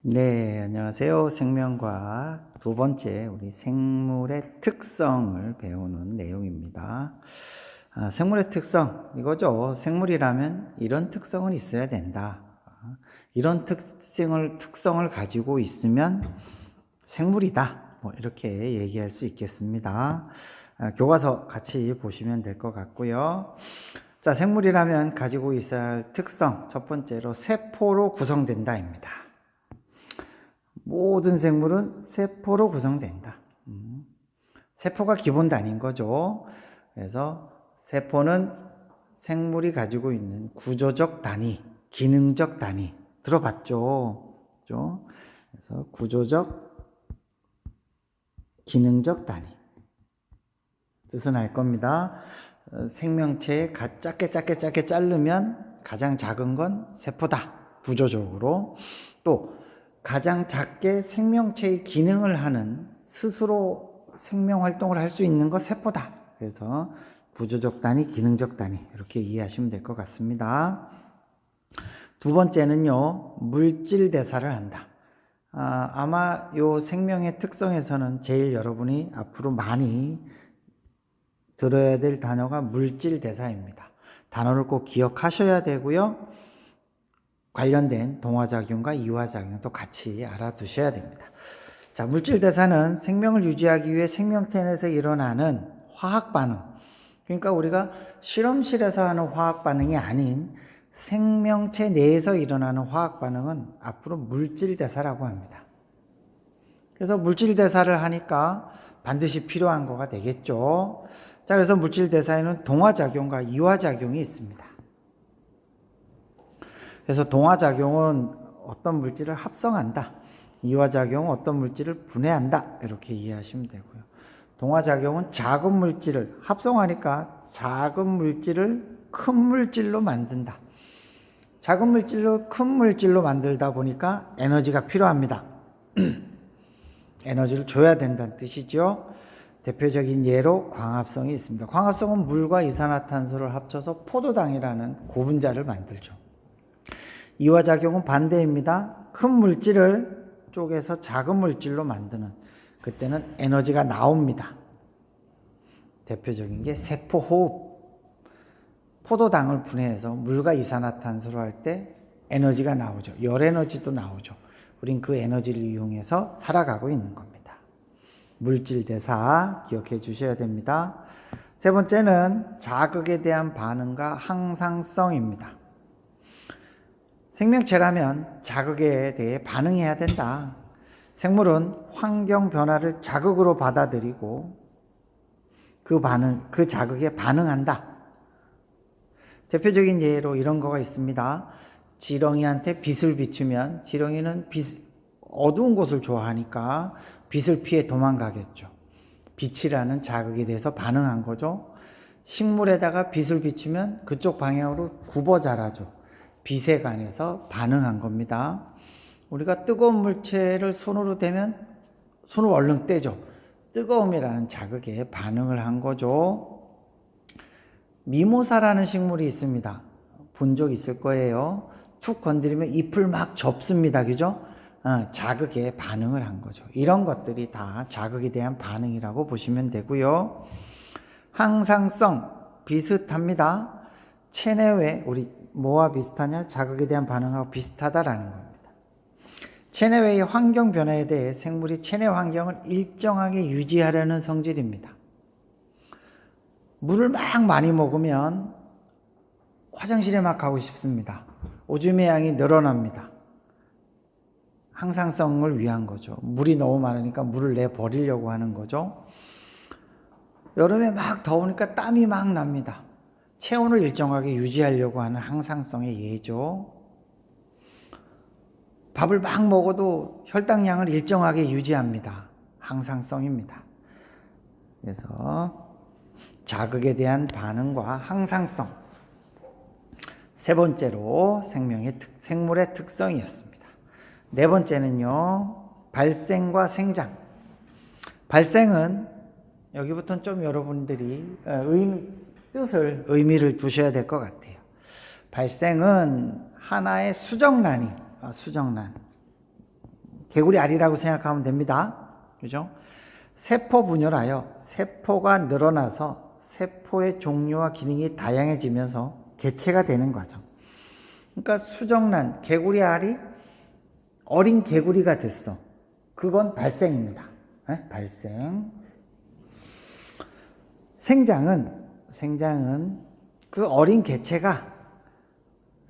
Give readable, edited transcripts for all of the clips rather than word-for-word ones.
네, 안녕하세요. 생명과학 두 번째 우리 생물의 특성을 배우는 내용입니다. 생물의 특성 이거죠. 생물이라면 이런 특성은 있어야 된다. 이런 특성을 가지고 있으면 생물이다. 뭐 이렇게 얘기할 수 있겠습니다. 교과서 같이 보시면 될 것 같고요. 자, 생물이라면 가지고 있어야 할 특성 첫 번째로 세포로 구성된다입니다. 모든 생물은 세포로 구성된다. 세포가 기본 단위인 거죠. 그래서 세포는 생물이 가지고 있는 구조적 단위, 기능적 단위 들어봤죠? 그래서 구조적, 기능적 단위 뜻은 알 겁니다. 생명체에 작게 자르면 가장 작은 건 세포다. 구조적으로. 또 가장 작게 생명체의 기능을 하는 스스로 생명 활동을 할 수 있는 것 세포다. 그래서 구조적 단위, 기능적 단위 이렇게 이해하시면 될 것 같습니다. 두 번째는요, 물질 대사를 한다. 아마 요 생명의 특성에서는 제일 여러분이 앞으로 많이 들어야 될 단어가 물질 대사입니다. 단어를 꼭 기억하셔야 되고요. 관련된 동화작용과 이화작용도 같이 알아두셔야 됩니다. 자, 물질 대사는 생명을 유지하기 위해 생명체 내에서 일어나는 화학 반응. 그러니까 우리가 실험실에서 하는 화학 반응이 아닌 생명체 내에서 일어나는 화학 반응은 앞으로 물질 대사라고 합니다. 그래서 물질 대사를 하니까 반드시 필요한 거가 되겠죠. 자, 그래서 물질 대사에는 동화작용과 이화작용이 있습니다. 그래서 동화작용은 어떤 물질을 합성한다. 이화작용은 어떤 물질을 분해한다. 이렇게 이해하시면 되고요. 동화작용은 작은 물질을 합성하니까 작은 물질을 큰 물질로 만든다. 작은 물질로 큰 물질로 만들다 보니까 에너지가 필요합니다. 에너지를 줘야 된다는 뜻이죠. 대표적인 예로 광합성이 있습니다. 광합성은 물과 이산화탄소를 합쳐서 포도당이라는 고분자를 만들죠. 이화작용은 반대입니다. 큰 물질을 쪼개서 작은 물질로 만드는, 그때는 에너지가 나옵니다. 대표적인 게 세포호흡. 포도당을 분해해서 물과 이산화탄소를 할 때 에너지가 나오죠. 열에너지도 나오죠. 우린 그 에너지를 이용해서 살아가고 있는 겁니다. 물질 대사 기억해 주셔야 됩니다. 세 번째는 자극에 대한 반응과 항상성입니다. 생명체라면 자극에 대해 반응해야 된다. 생물은 환경 변화를 자극으로 받아들이고 그 자극에 반응한다. 대표적인 예로 이런 거가 있습니다. 지렁이한테 빛을 비추면 지렁이는 어두운 곳을 좋아하니까 빛을 피해 도망가겠죠. 빛이라는 자극에 대해서 반응한 거죠. 식물에다가 빛을 비추면 그쪽 방향으로 굽어 자라죠. 빛에 관해서 반응한 겁니다. 우리가 뜨거운 물체를 손으로 대면 손을 얼른 떼죠. 뜨거움이라는 자극에 반응을 한 거죠. 미모사라는 식물이 있습니다. 본 적 있을 거예요. 툭 건드리면 잎을 막 접습니다. 그죠? 자극에 반응을 한 거죠. 이런 것들이 다 자극에 대한 반응이라고 보시면 되고요. 항상성 비슷합니다. 체내외 우리 뭐와 비슷하냐? 자극에 대한 반응하고 비슷하다라는 겁니다. 체내외의 환경 변화에 대해 생물이 체내 환경을 일정하게 유지하려는 성질입니다. 물을 막 많이 먹으면 화장실에 막 가고 싶습니다. 오줌의 양이 늘어납니다. 항상성을 위한 거죠. 물이 너무 많으니까 물을 내버리려고 하는 거죠. 여름에 막 더우니까 땀이 막 납니다. 체온을 일정하게 유지하려고 하는 항상성의 예죠. 밥을 막 먹어도 혈당량을 일정하게 유지합니다. 항상성입니다. 그래서 자극에 대한 반응과 항상성. 세 번째로 생물의 특성이었습니다. 네 번째는요, 발생과 생장. 발생은 여기부터는 좀 여러분들이 의미를 두셔야 될 것 같아요. 발생은 하나의 수정란. 개구리 알이라고 생각하면 됩니다. 그죠? 세포 분열하여 세포가 늘어나서 세포의 종류와 기능이 다양해지면서 개체가 되는 과정. 그러니까 수정란, 개구리 알이 어린 개구리가 됐어. 그건 발생입니다. 네? 발생. 생장은 그 어린 개체가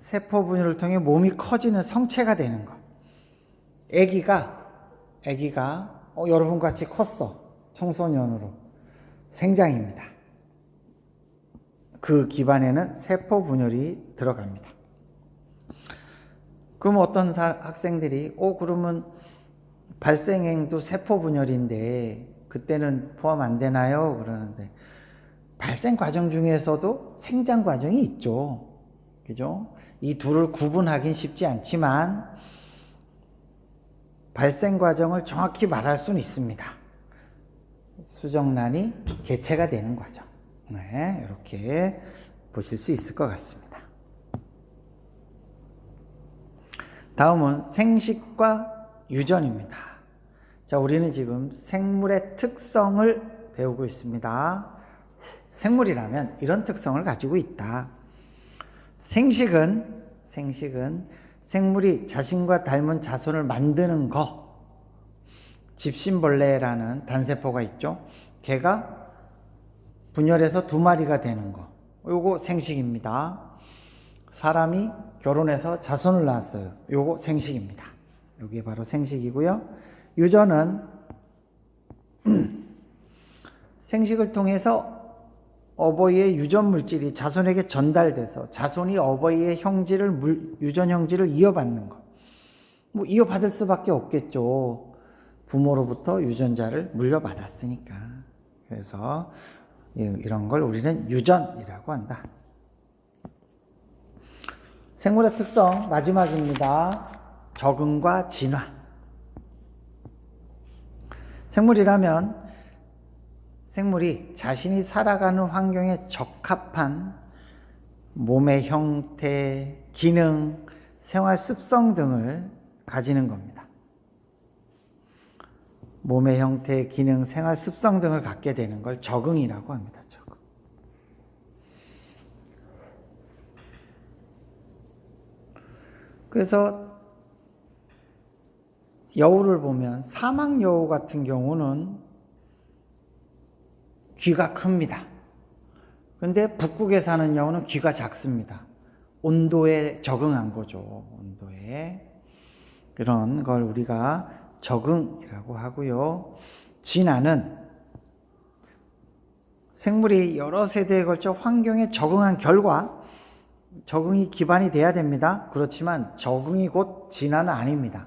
세포 분열을 통해 몸이 커지는 성체가 되는 거. 아기가 여러분 같이 컸어. 청소년으로. 생장입니다. 그 기반에는 세포 분열이 들어갑니다. 그럼 어떤 학생들이 그러면 발생행도 세포 분열인데 그때는 포함 안 되나요? 그러는데 발생 과정 중에서도 생장 과정이 있죠. 그죠? 이 둘을 구분하긴 쉽지 않지만 발생 과정을 정확히 말할 수는 있습니다. 수정란이 개체가 되는 과정. 네, 이렇게 보실 수 있을 것 같습니다. 다음은 생식과 유전입니다. 자, 우리는 지금 생물의 특성을 배우고 있습니다. 생물이라면 이런 특성을 가지고 있다. 생식은 생물이 자신과 닮은 자손을 만드는 거. 집신벌레라는 단세포가 있죠. 걔가 분열해서 2마리가 되는 거. 요거 생식입니다. 사람이 결혼해서 자손을 낳았어요. 요거 생식입니다. 요게 바로 생식이고요. 유전은 생식을 통해서 어버이의 유전 물질이 자손에게 전달돼서 자손이 어버이의 유전 형질을 이어받는 것. 뭐 이어받을 수밖에 없겠죠. 부모로부터 유전자를 물려받았으니까. 그래서 이런 걸 우리는 유전이라고 한다. 생물의 특성 마지막입니다. 적응과 진화. 생물이 자신이 살아가는 환경에 적합한 몸의 형태, 기능, 생활 습성 등을 가지는 겁니다. 몸의 형태, 기능, 생활 습성 등을 갖게 되는 걸 적응이라고 합니다. 적응. 그래서 여우를 보면 사막여우 같은 경우는 귀가 큽니다. 근데 북극에 사는 여우는 귀가 작습니다. 온도에 적응한 거죠. 온도에. 이런 걸 우리가 적응이라고 하고요. 진화는 생물이 여러 세대에 걸쳐 환경에 적응한 결과 적응이 기반이 돼야 됩니다. 그렇지만 적응이 곧 진화는 아닙니다.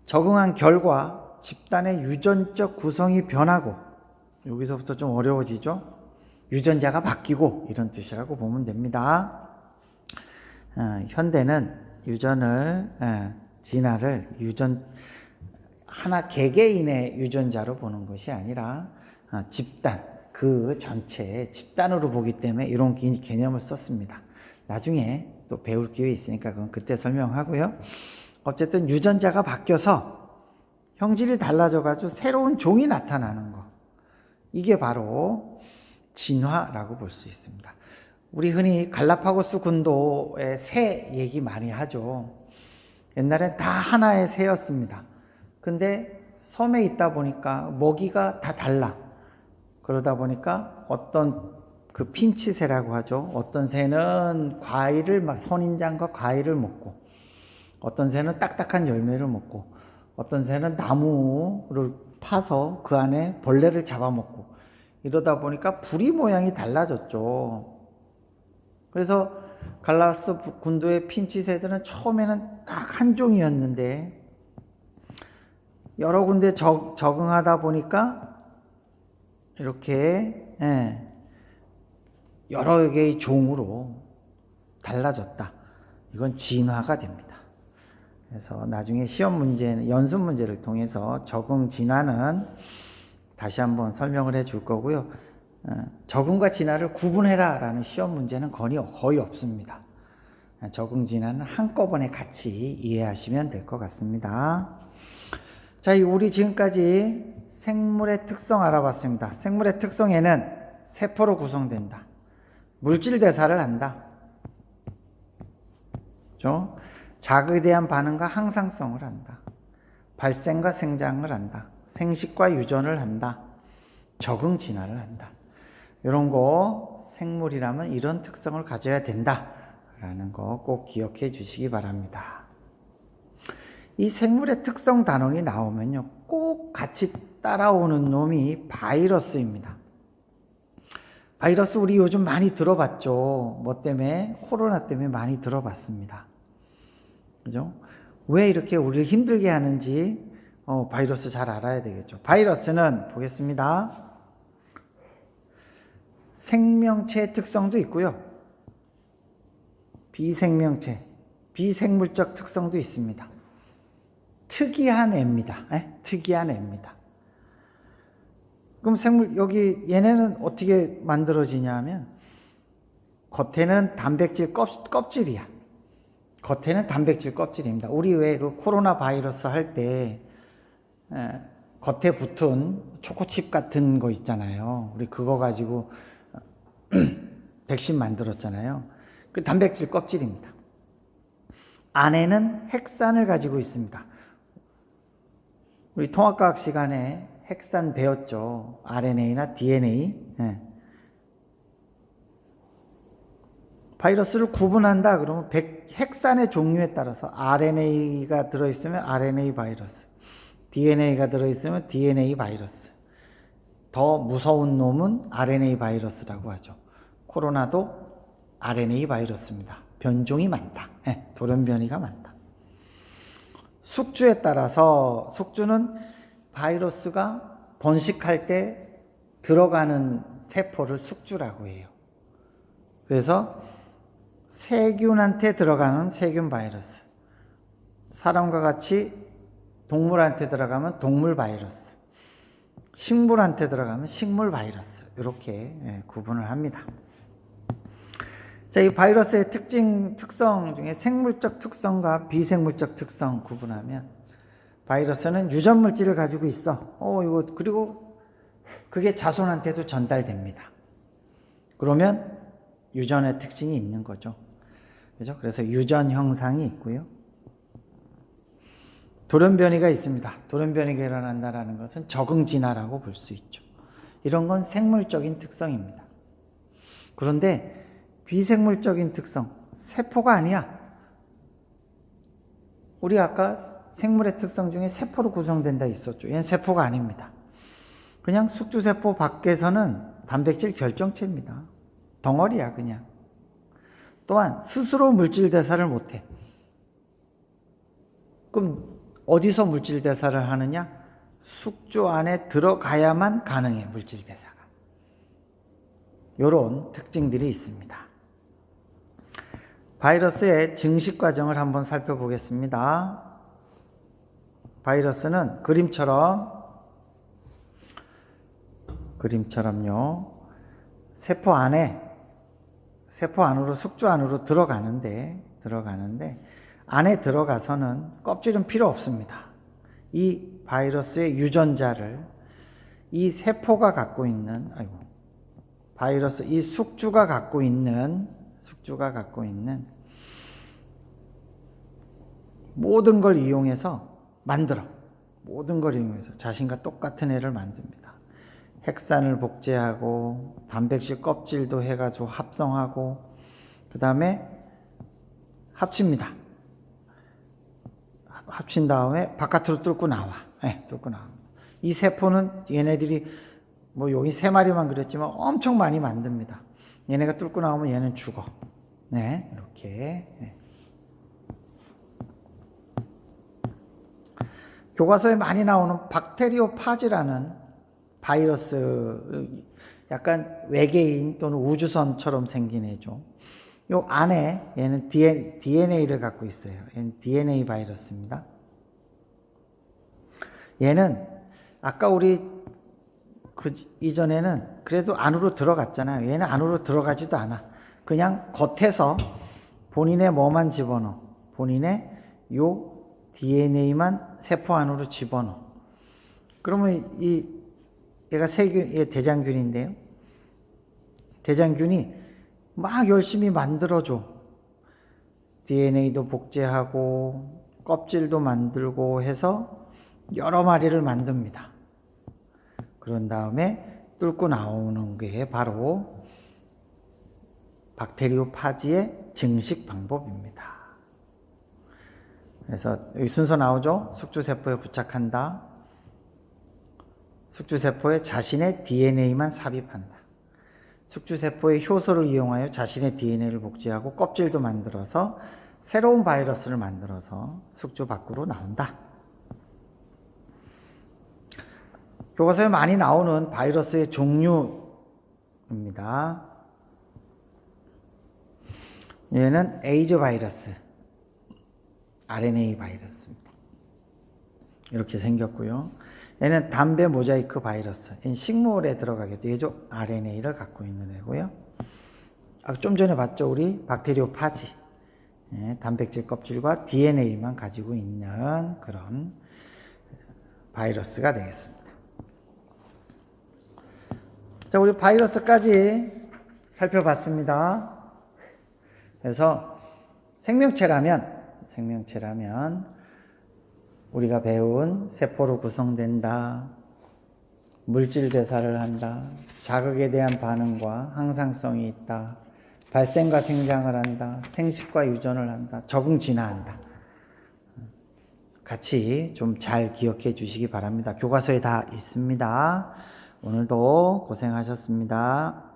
적응한 결과 집단의 유전적 구성이 변하고 여기서부터 좀 어려워지죠. 유전자가 바뀌고 이런 뜻이라고 보면 됩니다. 현대는 진화를 하나 개개인의 유전자로 보는 것이 아니라 집단, 그 전체 집단으로 보기 때문에 이런 개념을 썼습니다. 나중에 또 배울 기회 있으니까 그건 그때 설명하고요. 어쨌든 유전자가 바뀌어서 형질이 달라져가지고 새로운 종이 나타나는 거. 이게 바로 진화라고 볼 수 있습니다. 우리 흔히 갈라파고스 군도의 새 얘기 많이 하죠. 옛날엔 다 하나의 새였습니다. 근데 섬에 있다 보니까 먹이가 다 달라. 그러다 보니까 어떤 그 핀치새라고 하죠. 어떤 새는 선인장과 과일을 먹고, 어떤 새는 딱딱한 열매를 먹고, 어떤 새는 나무를 파서 그 안에 벌레를 잡아먹고, 이러다 보니까 부리 모양이 달라졌죠. 그래서 갈라파고스 군도의 핀치새들은 처음에는 딱 한 종이었는데 여러 군데 적응하다 보니까 이렇게 여러 개의 종으로 달라졌다. 이건 진화가 됩니다. 그래서 나중에 시험 문제는 연습 문제를 통해서 적응 진화는 다시 한번 설명을 해줄 거고요. 적응과 진화를 구분해라 라는 시험 문제는 거의 없습니다. 적응 진화는 한꺼번에 같이 이해하시면 될 것 같습니다. 자, 우리 지금까지 생물의 특성 알아봤습니다. 생물의 특성에는 세포로 구성된다. 물질 대사를 한다. 그렇죠? 자극에 대한 반응과 항상성을 한다. 발생과 생장을 한다. 생식과 유전을 한다. 적응 진화를 한다. 이런 거 생물이라면 이런 특성을 가져야 된다 라는 거 꼭 기억해 주시기 바랍니다. 이 생물의 특성 단원이 나오면요 꼭 같이 따라오는 놈이 바이러스입니다. 바이러스 우리 요즘 많이 들어봤죠. 뭐 때문에? 코로나 때문에 많이 들어봤습니다. 그죠? 왜 이렇게 우리를 힘들게 하는지 바이러스 잘 알아야 되겠죠. 바이러스는 보겠습니다. 생명체의 특성도 있고요. 비생명체, 비생물적 특성도 있습니다. 특이한 애입니다. 특이한 애입니다. 그럼 여기 얘네는 어떻게 만들어지냐면 겉에는 단백질 껍질이야. 겉에는 단백질 껍질입니다. 우리 왜 그 코로나 바이러스 할 때 겉에 붙은 초코칩 같은 거 있잖아요. 우리 그거 가지고 백신 만들었잖아요. 그 단백질 껍질입니다. 안에는 핵산을 가지고 있습니다. 우리 통합과학 시간에 핵산 배웠죠. RNA나 DNA. 바이러스를 구분한다 그러면 핵산의 종류에 따라서 RNA가 들어있으면 RNA 바이러스, DNA가 들어있으면 DNA 바이러스, 더 무서운 놈은 RNA 바이러스라고 하죠. 코로나도 RNA 바이러스입니다. 변종이 많다. 돌연변이가 많다. 숙주에 따라서 숙주는 바이러스가 번식할 때 들어가는 세포를 숙주라고 해요. 그래서 세균한테 들어가는 세균 바이러스, 사람과 같이 동물한테 들어가면 동물 바이러스, 식물한테 들어가면 식물 바이러스, 이렇게 구분을 합니다. 자, 이 바이러스의 특성 중에 생물적 특성과 비생물적 특성 구분하면 바이러스는 유전 물질을 가지고 있어. 그리고 그게 자손한테도 전달됩니다. 그러면 유전의 특징이 있는 거죠. 그죠? 그래서 유전 형상이 있고요. 돌연변이가 있습니다. 돌연변이가 일어난다는 것은 적응 진화라고 볼 수 있죠. 이런 건 생물적인 특성입니다. 그런데 비생물적인 특성, 세포가 아니야. 우리 아까 생물의 특성 중에 세포로 구성된다 있었죠. 얘는 세포가 아닙니다. 그냥 숙주세포 밖에서는 단백질 결정체입니다. 덩어리야 그냥. 또한 스스로 물질 대사를 못해. 그럼 어디서 물질 대사를 하느냐? 숙주 안에 들어가야만 가능해, 물질 대사가. 이런 특징들이 있습니다. 바이러스의 증식 과정을 한번 살펴보겠습니다. 바이러스는 그림처럼요. 세포 안으로 숙주 안으로 들어가는데 안에 들어가서는 껍질은 필요 없습니다. 이 바이러스의 유전자를 이 세포가 갖고 있는 바이러스 이 숙주가 갖고 있는 모든 걸 이용해서 자신과 똑같은 애를 만듭니다. 핵산을 복제하고 단백질 껍질도 해가지고 합성하고 그 다음에 합칩니다. 합친 다음에 바깥으로 뚫고 나와. 이 세포는 얘네들이 여기 3마리만 그랬지만 엄청 많이 만듭니다. 얘네가 뚫고 나오면 얘는 죽어. 이렇게. 교과서에 많이 나오는 박테리오파지라는 바이러스, 약간 외계인 또는 우주선처럼 생긴 애죠. 요 안에 얘는 DNA를 갖고 있어요. 얘는 DNA 바이러스입니다. 얘는 아까 우리 이전에는 그래도 안으로 들어갔잖아요. 얘는 안으로 들어가지도 않아. 그냥 겉에서 본인의 뭐만 집어넣어? 본인의 요 DNA만 세포 안으로 집어넣어. 그러면 얘가 얘 대장균인데요. 대장균이 막 열심히 만들어줘. DNA도 복제하고 껍질도 만들고 해서 여러 마리를 만듭니다. 그런 다음에 뚫고 나오는 게 바로 박테리오파지의 증식 방법입니다. 그래서 여기 순서 나오죠? 숙주세포에 부착한다. 숙주세포에 자신의 DNA만 삽입한다. 숙주세포의 효소를 이용하여 자신의 DNA를 복제하고 껍질도 만들어서 새로운 바이러스를 만들어서 숙주 밖으로 나온다. 교과서에 많이 나오는 바이러스의 종류입니다. 얘는 에이즈 바이러스, RNA 바이러스입니다. 이렇게 생겼고요. 얘는 담배 모자이크 바이러스, 얘는 식물에 들어가게 되죠. RNA를 갖고 있는 애고요. 좀 전에 봤죠, 우리 박테리오파지, 단백질 껍질과 DNA만 가지고 있는 그런 바이러스가 되겠습니다. 자, 우리 바이러스까지 살펴봤습니다. 그래서 생명체라면 우리가 배운 세포로 구성된다, 물질 대사를 한다, 자극에 대한 반응과 항상성이 있다, 발생과 생장을 한다, 생식과 유전을 한다, 적응 진화한다. 같이 좀 잘 기억해 주시기 바랍니다. 교과서에 다 있습니다. 오늘도 고생하셨습니다.